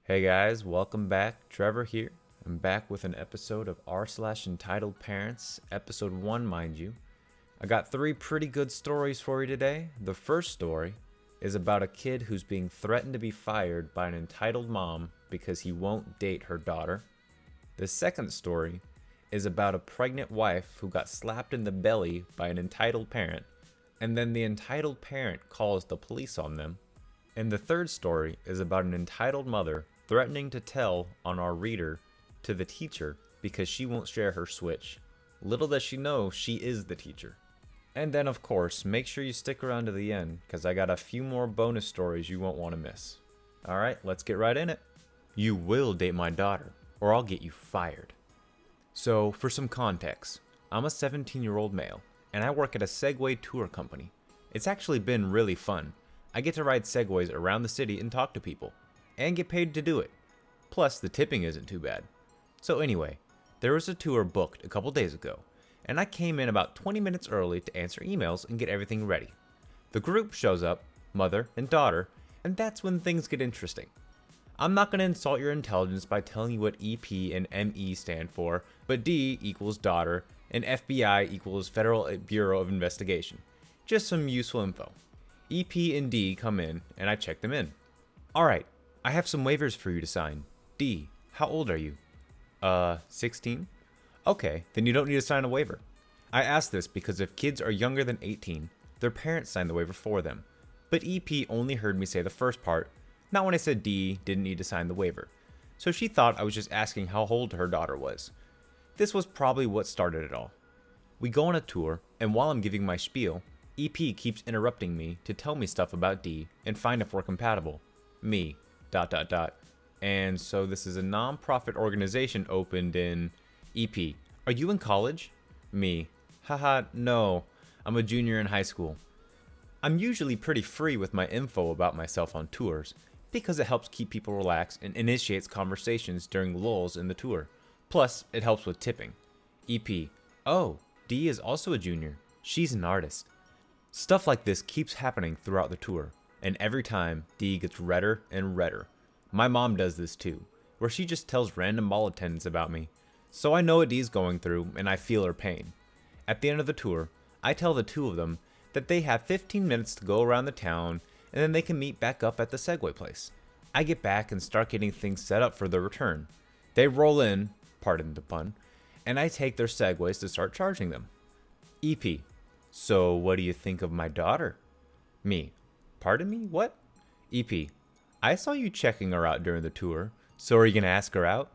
Hey guys, welcome back. Trevor here. I'm back with an episode of r/entitled parents, episode 1, mind you. I got 3 pretty good stories for you today. The first story is about a kid who's being threatened to be fired by an entitled mom because he won't date her daughter. The second story is about a pregnant wife who got slapped in the belly by an entitled parent, and then the entitled parent calls the police on them. And the third story is about an entitled mother threatening to tell on our reader to the teacher because she won't share her Switch. Little does she know she is the teacher. And then, of course, make sure you stick around to the end because I got a few more bonus stories you won't want to miss. Alright, let's get right in it. You will date my daughter, or I'll get you fired. So, for some context, I'm a 17-year-old male, and I work at a Segway tour company. It's actually been really fun. I get to ride Segways around the city and talk to people, and get paid to do it. Plus, the tipping isn't too bad. So anyway, there was a tour booked a couple days ago, and I came in about 20 minutes early to answer emails and get everything ready. The group shows up, mother and daughter, and that's when things get interesting. I'm not going to insult your intelligence by telling you what EP and ME stand for, but D equals daughter, and FBI equals Federal Bureau of Investigation. Just some useful info. EP and D come in, and I check them in. Alright, I have some waivers for you to sign. D, how old are you? 16? Okay, then you don't need to sign a waiver. I ask this because if kids are younger than 18, their parents sign the waiver for them. But EP only heard me say the first part, not when I said D didn't need to sign the waiver. So she thought I was just asking how old her daughter was. This was probably what started it all. We go on a tour, and while I'm giving my spiel, EP keeps interrupting me to tell me stuff about D and find if we're compatible. Me, ... And so this is a non-profit organization opened in... EP, are you in college? Me, haha, no, I'm a junior in high school. I'm usually pretty free with my info about myself on tours, because it helps keep people relaxed and initiates conversations during lulls in the tour. Plus, it helps with tipping. EP, oh, D is also a junior. She's an artist. Stuff like this keeps happening throughout the tour, and every time, D gets redder and redder. My mom does this too, where she just tells random mall attendants about me. So I know what D's going through, and I feel her pain. At the end of the tour, I tell the two of them that they have 15 minutes to go around the town, and then they can meet back up at the Segway place. I get back and start getting things set up for their return. They roll in, pardon the pun, and I take their Segways to start charging them. EP, so what do you think of my daughter? Me, pardon me, what? EP, I saw you checking her out during the tour, so are you gonna ask her out?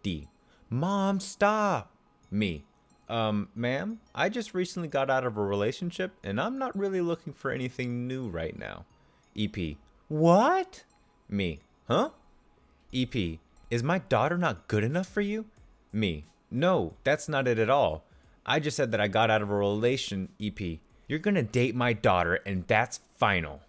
D, Mom, stop! Me, ma'am, I just recently got out of a relationship and I'm not really looking for anything new right now. EP, what? Me, huh? EP, is my daughter not good enough for you? Me, no, that's not it at all. I just said that I got out of a relation. EP, you're gonna date my daughter and that's final.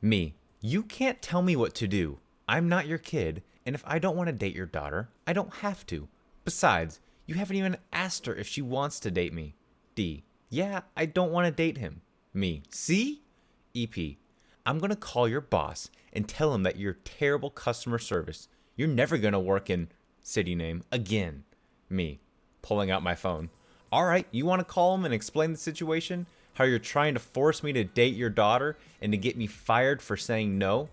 Me, you can't tell me what to do. I'm not your kid, and if I don't want to date your daughter, I don't have to. Besides, you haven't even asked her if she wants to date me. D, yeah, I don't want to date him. Me, see? EP, I'm gonna call your boss and tell him that you're terrible customer service. You're never gonna work in city name again. Me, pulling out my phone. Alright, you want to call him and explain the situation? How you're trying to force me to date your daughter and to get me fired for saying no?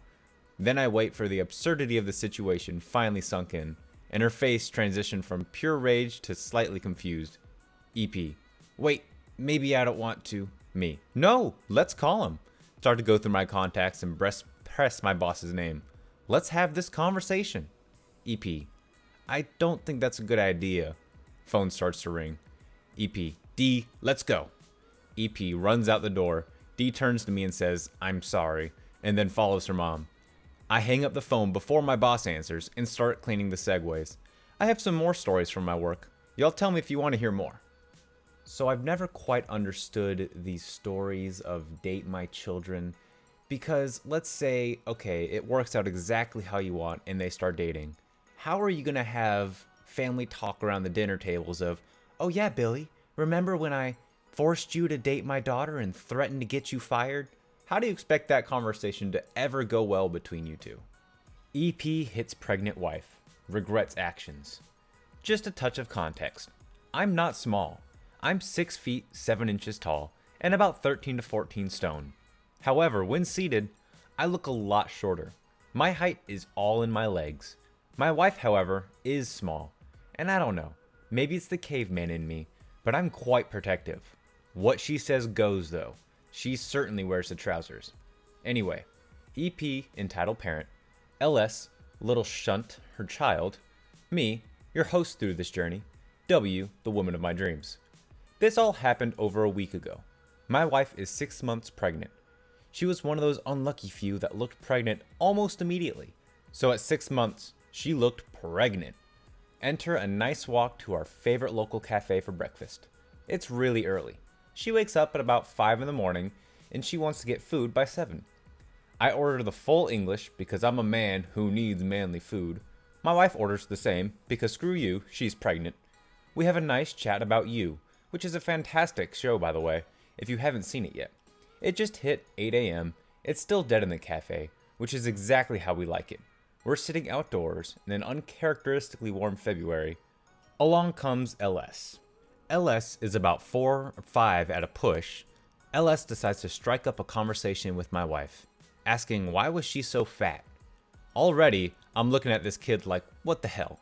Then I wait for the absurdity of the situation finally sunk in, and her face transitioned from pure rage to slightly confused. EP, wait, maybe I don't want to. Me, no, let's call him. Start to go through my contacts and press my boss's name. Let's have this conversation. EP, I don't think that's a good idea. Phone starts to ring. EP, D, let's go. EP runs out the door. D turns to me and says, I'm sorry, and then follows her mom. I hang up the phone before my boss answers and start cleaning the Segways. I have some more stories from my work. Y'all tell me if you want to hear more. So I've never quite understood these stories of date my children because let's say, okay, it works out exactly how you want and they start dating. How are you going to have family talk around the dinner tables of, oh yeah, Billy, remember when I forced you to date my daughter and threatened to get you fired? How do you expect that conversation to ever go well between you two? EP hits pregnant wife, regrets actions. Just a touch of context. I'm not small. I'm 6 feet 7 inches tall and about 13 to 14 stone. However, when seated, I look a lot shorter. My height is all in my legs. My wife, however, is small. And I don't know, maybe it's the caveman in me, but I'm quite protective. What she says goes though. She certainly wears the trousers. Anyway, EP, entitled parent, LS, little shunt, her child, me, your host through this journey, W, the woman of my dreams. This all happened over a week ago. My wife is 6 months pregnant. She was one of those unlucky few that looked pregnant almost immediately. So at 6 months, she looked pregnant. Enter a nice walk to our favorite local cafe for breakfast. It's really early. She wakes up at about 5 in the morning and she wants to get food by 7. I order the full English because I'm a man who needs manly food. My wife orders the same because screw you, she's pregnant. We have a nice chat about You, which is a fantastic show by the way, if you haven't seen it yet. It just hit 8 a.m. It's still dead in the cafe, which is exactly how we like it. We're sitting outdoors in an uncharacteristically warm February. Along comes LS. LS is about 4 or 5 at a push. LS decides to strike up a conversation with my wife, asking why was she so fat. Already, I'm looking at this kid like, what the hell?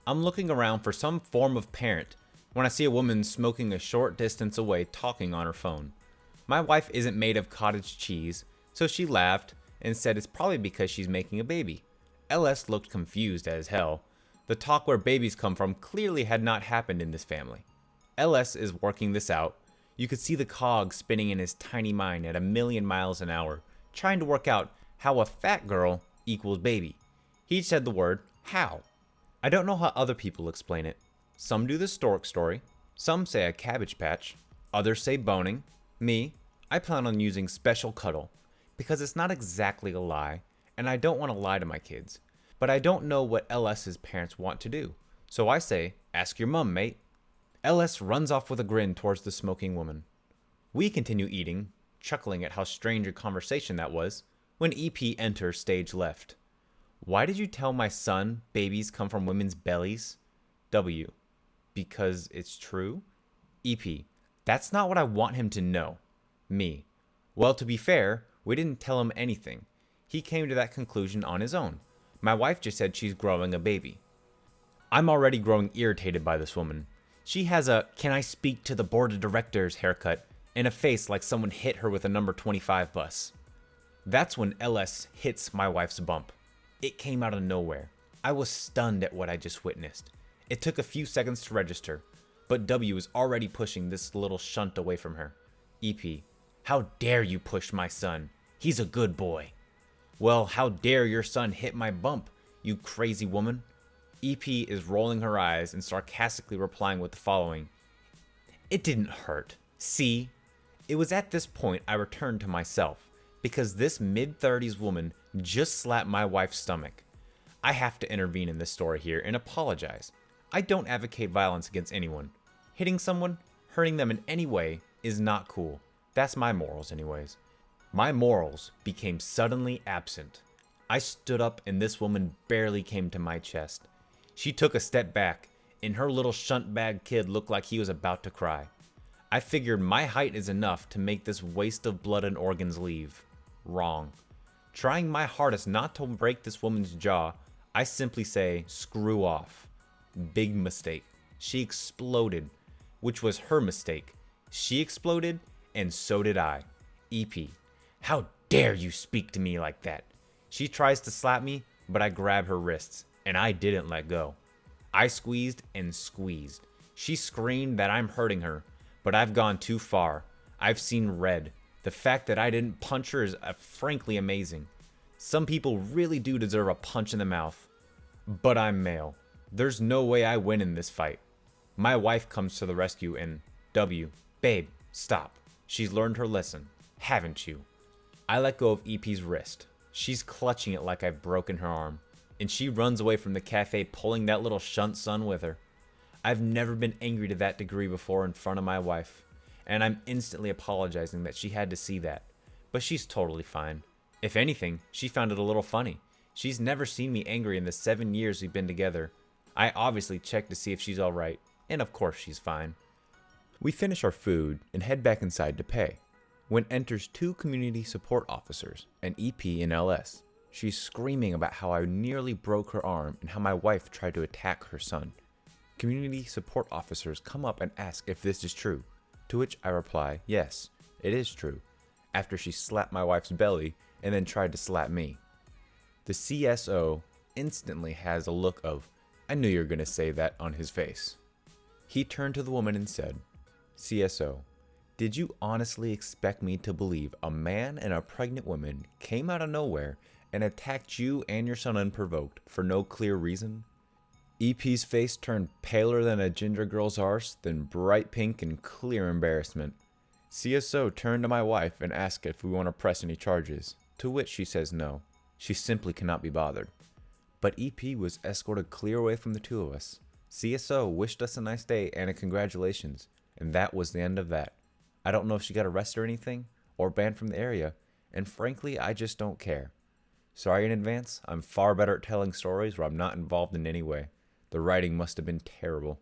I'm looking around for some form of parent when I see a woman smoking a short distance away talking on her phone. My wife isn't made of cottage cheese, so she laughed and said it's probably because she's making a baby. LS looked confused as hell. The talk where babies come from clearly had not happened in this family. LS is working this out. You could see the cogs spinning in his tiny mind at 1,000,000 miles an hour, trying to work out how a fat girl equals baby. He said the word, how. I don't know how other people explain it. Some do the stork story, some say a cabbage patch, others say boning. Me, I plan on using special cuddle, because it's not exactly a lie, and I don't want to lie to my kids, but I don't know what LS's parents want to do. So I say, ask your mum, mate. LS runs off with a grin towards the smoking woman. We continue eating, chuckling at how strange a conversation that was, when EP enters stage left. Why did you tell my son babies come from women's bellies? W. Because it's true? EP. That's not what I want him to know. Me. Well, to be fair, we didn't tell him anything. He came to that conclusion on his own. My wife just said she's growing a baby. I'm already growing irritated by this woman. She has a "can I speak to the board of directors" haircut and a face like someone hit her with a number 25 bus. That's when LS hits my wife's bump. It came out of nowhere. I was stunned at what I just witnessed. It took a few seconds to register, but W is already pushing this little shunt away from her. EP. How dare you push my son? He's a good boy. Well, how dare your son hit my bump, you crazy woman? EP is rolling her eyes and sarcastically replying with the following. It didn't hurt. See? It was at this point I returned to myself, because this mid-30s woman just slapped my wife's stomach. I have to intervene in this story here and apologize. I don't advocate violence against anyone. Hitting someone, hurting them in any way, is not cool. That's my morals anyways. My morals became suddenly absent. I stood up and this woman barely came to my chest. She took a step back, and her little shunt bag kid looked like he was about to cry. I figured my height is enough to make this waste of blood and organs leave. Wrong. Trying my hardest not to break this woman's jaw, I simply say, screw off. Big mistake. She exploded, which was her mistake. She exploded, and so did I. EP. How dare you speak to me like that? She tries to slap me, but I grab her wrists, and I didn't let go. I squeezed and squeezed. She screamed that I'm hurting her, but I've gone too far. I've seen red. The fact that I didn't punch her is frankly amazing. Some people really do deserve a punch in the mouth. But I'm male. There's no way I win in this fight. My wife comes to the rescue and, W, babe, stop. She's learned her lesson, haven't you? I let go of EP's wrist. She's clutching it like I've broken her arm, and she runs away from the cafe pulling that little shunt son with her. I've never been angry to that degree before in front of my wife, and I'm instantly apologizing that she had to see that. But she's totally fine. If anything, she found it a little funny. She's never seen me angry in the 7 years we've been together. I obviously checked to see if she's alright, and of course she's fine. We finish our food and head back inside to pay, when enters two community support officers, an EP and LS. She's screaming about how I nearly broke her arm and how my wife tried to attack her son. Community support officers come up and ask if this is true, to which I reply, yes, it is true, after she slapped my wife's belly and then tried to slap me. The CSO instantly has a look of, I knew you were going to say that, on his face. He turned to the woman and said, CSO, did you honestly expect me to believe a man and a pregnant woman came out of nowhere and attacked you and your son unprovoked for no clear reason? EP's face turned paler than a ginger girl's arse, then bright pink in clear embarrassment. CSO turned to my wife and asked if we want to press any charges, to which she says no. She simply cannot be bothered. But EP was escorted clear away from the two of us. CSO wished us a nice day and a congratulations, and that was the end of that. I don't know if she got arrested or anything, or banned from the area, and frankly, I just don't care. Sorry in advance, I'm far better at telling stories where I'm not involved in any way. The writing must have been terrible.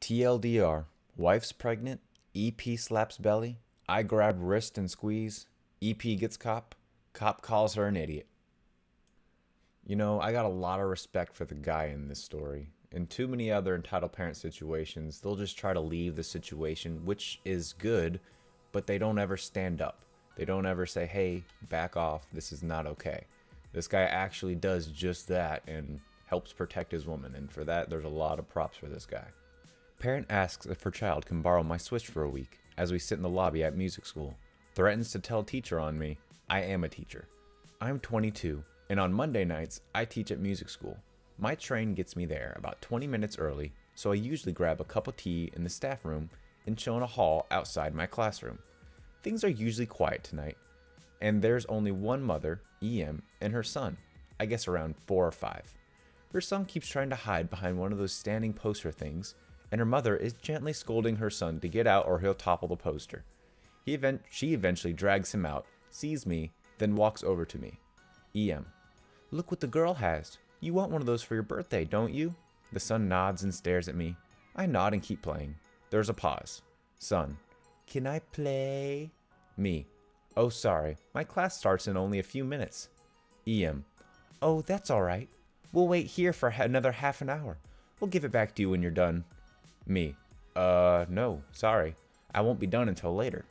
TLDR, wife's pregnant, EP slaps belly, I grab wrist and squeeze, EP gets cop calls her an idiot. You know, I got a lot of respect for the guy in this story. In too many other entitled parent situations, they'll just try to leave the situation, which is good, but they don't ever stand up. They don't ever say, hey, back off, this is not okay. This guy actually does just that and helps protect his woman, and for that, there's a lot of props for this guy. Parent asks if her child can borrow my Switch for a week as we sit in the lobby at music school. Threatens to tell teacher on me. I am a teacher. I'm 22, and on Monday nights, I teach at music school. My train gets me there about 20 minutes early, so I usually grab a cup of tea in the staff room and chill in a hall outside my classroom. Things are usually quiet tonight, and there's only one mother, EM, and her son, I guess around 4 or 5. Her son keeps trying to hide behind one of those standing poster things, and her mother is gently scolding her son to get out or he'll topple the poster. She eventually drags him out, sees me, then walks over to me. EM, look what the girl has. You want one of those for your birthday, don't you? The son nods and stares at me. I nod and keep playing. There's a pause. Son, can I play? Me, oh sorry, my class starts in only a few minutes. EM, oh that's alright. We'll wait here for another half an hour. We'll give it back to you when you're done. Me, no, sorry. I won't be done until later.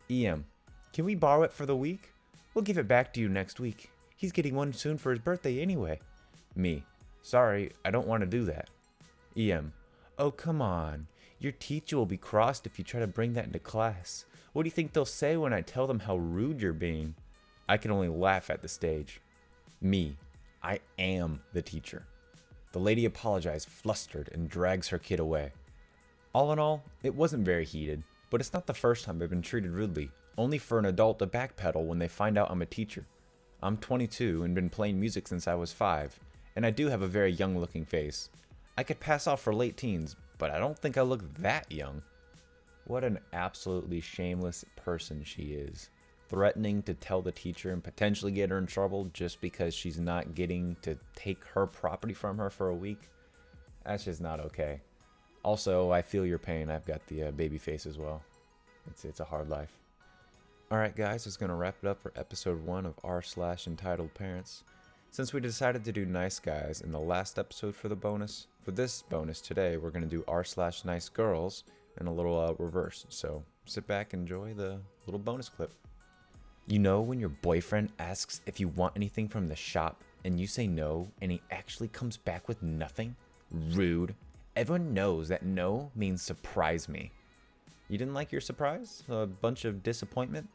EM, can we borrow it for the week? We'll give it back to you next week. He's getting one soon for his birthday anyway. Me, sorry, I don't want to do that. EM, oh come on. Your teacher will be crossed if you try to bring that into class. What do you think they'll say when I tell them how rude you're being? I can only laugh at the stage. Me, I am the teacher. The lady apologized, flustered, and drags her kid away. All in all, it wasn't very heated, but it's not the first time I've been treated rudely, only for an adult to backpedal when they find out I'm a teacher. I'm 22 and been playing music since I was 5, and I do have a very young looking face. I could pass off for late teens, but I don't think I look that young. What an absolutely shameless person she is. Threatening to tell the teacher and potentially get her in trouble just because she's not getting to take her property from her for a week. That's just not okay. Also, I feel your pain. I've got the baby face as well. It's a hard life. Alright guys, that's going to wrap it up for episode 1 of r/entitled parents. Since we decided to do nice guys in the last episode for the bonus, for this bonus today we're going to do r/nice girls in a little reverse. So sit back and enjoy the little bonus clip. You know when your boyfriend asks if you want anything from the shop and you say no and he actually comes back with nothing? Rude. Everyone knows that no means surprise me. You didn't like your surprise? A bunch of disappointment?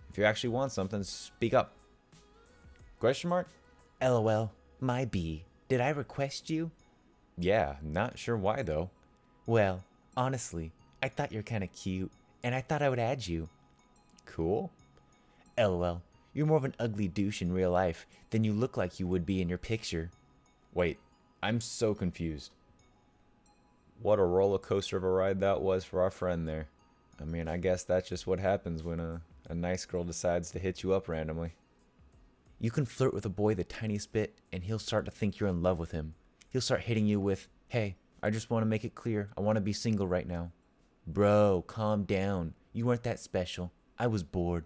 If you actually want something, speak up. Question mark? LOL, my B. Did I request you? Yeah, not sure why though. Well, honestly, I thought you're kinda cute, and I thought I would add you. Cool. LOL, you're more of an ugly douche in real life than you look like you would be in your picture. Wait, I'm so confused. What a roller coaster of a ride that was for our friend there. I mean, I guess that's just what happens when a nice girl decides to hit you up randomly. You can flirt with a boy the tiniest bit, and he'll start to think you're in love with him. He'll start hitting you with, hey, I just want to make it clear, I want to be single right now. Bro, calm down. You weren't that special. I was bored.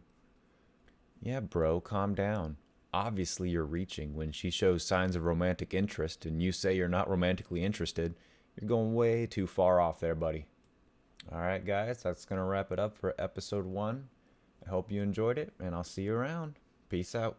Yeah, bro, calm down. Obviously, you're reaching when she shows signs of romantic interest and you say you're not romantically interested. You're going way too far off there, buddy. All right, guys, that's going to wrap it up for episode 1. I hope you enjoyed it, and I'll see you around. Peace out.